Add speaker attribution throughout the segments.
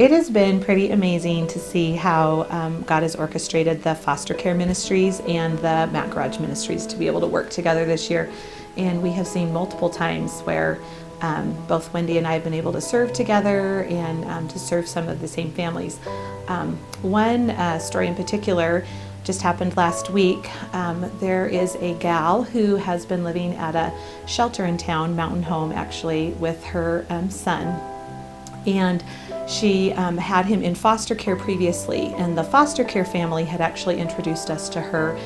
Speaker 1: It has been pretty amazing to see how God has orchestrated the foster care ministries and the Mat Garage ministries to be able to work together this year. And we have seen multiple times where both Wendy and I have been able to serve together and to serve some of the same families. One story in particular just happened last week. There is a gal who has been living at a shelter in town, Mountain Home actually, with her son. And she had him in foster care previously, and the foster care family had actually introduced us to her.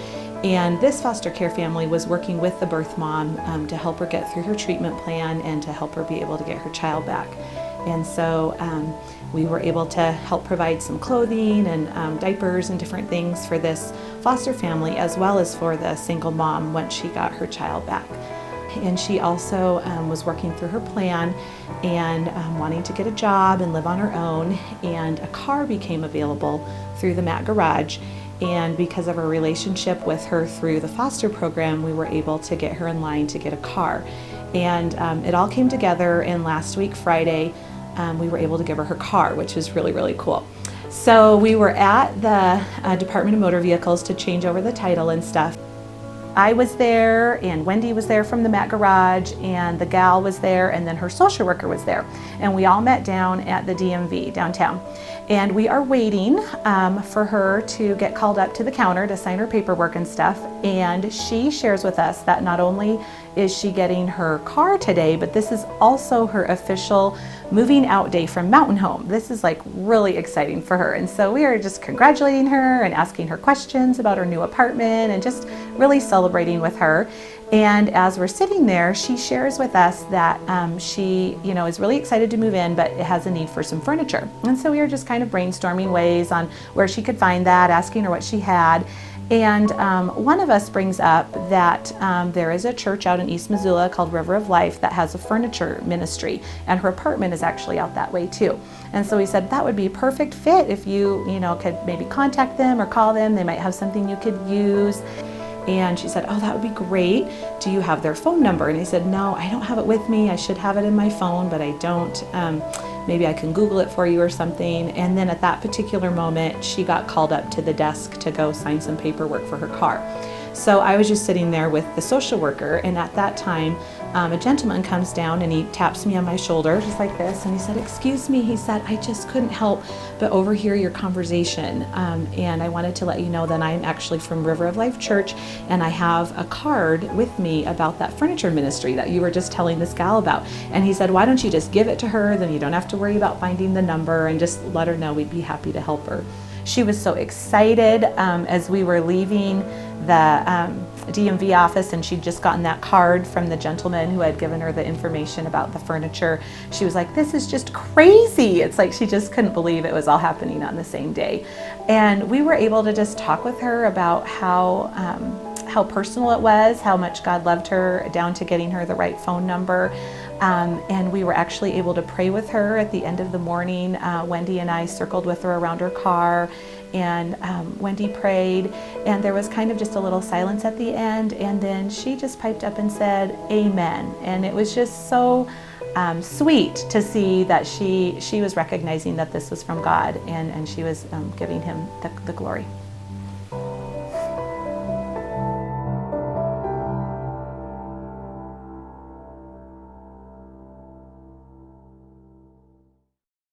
Speaker 1: And this foster care family was working with the birth mom to help her get through her treatment plan and to help her be able to get her child back. And so we were able to help provide some clothing and diapers and different things for this foster family, as well as for the single mom once she got her child back. And she also was working through her plan and wanting to get a job and live on her own, and a car became available through the Mat Garage. And because of our relationship with her through the foster program, we were able to get her in line to get a car. And it all came together, and last week, Friday, we were able to give her car, which was really, really cool. So we were at the Department of Motor Vehicles to change over the title and stuff. I was there, and Wendy was there from the Mat Garage, and the gal was there, and then her social worker was there. And we all met down at the DMV downtown. And we are waiting for her to get called up to the counter to sign her paperwork and stuff. And she shares with us that not only is she getting her car today, but this is also her official moving out day from Mountain Home. This is like really exciting for her. And so we are just congratulating her and asking her questions about her new apartment and just really celebrating with her. And as we're sitting there, she shares with us that she, is really excited to move in, but it has a need for some furniture. And so we were just kind of brainstorming ways on where she could find that, asking her what she had. And one of us brings up that there is a church out in East Missoula called River of Life that has a furniture ministry, and her apartment is actually out that way too. And so we said that would be a perfect fit if you, could maybe contact them or call them. They might have something you could use. And she said, oh, that would be great. Do you have their phone number? And I said, no, I don't have it with me. I should have it in my phone, but I don't. Maybe I can Google it for you or something. And then at that particular moment, she got called up to the desk to go sign some paperwork for her car. So I was just sitting there with the social worker, and at that time, a gentleman comes down and he taps me on my shoulder just like this, and he said, excuse me, he said, I just couldn't help but overhear your conversation, and I wanted to let you know that I'm actually from River of Life Church, and I have a card with me about that furniture ministry that you were just telling this gal about. And he said, why don't you just give it to her, then you don't have to worry about finding the number, and just let her know we'd be happy to help her. She was so excited as we were leaving the DMV office, and she'd just gotten that card from the gentleman who had given her the information about the furniture. She was like, this is just crazy. It's like she just couldn't believe it was all happening on the same day. And we were able to just talk with her about how personal it was, how much God loved her, down to getting her the right phone number. And we were actually able to pray with her at the end of the morning. Wendy and I circled with her around her car, and Wendy prayed, and there was kind of just a little silence at the end, and then she just piped up and said, amen. And it was just so sweet to see that she was recognizing that this was from God, and she was giving him the glory.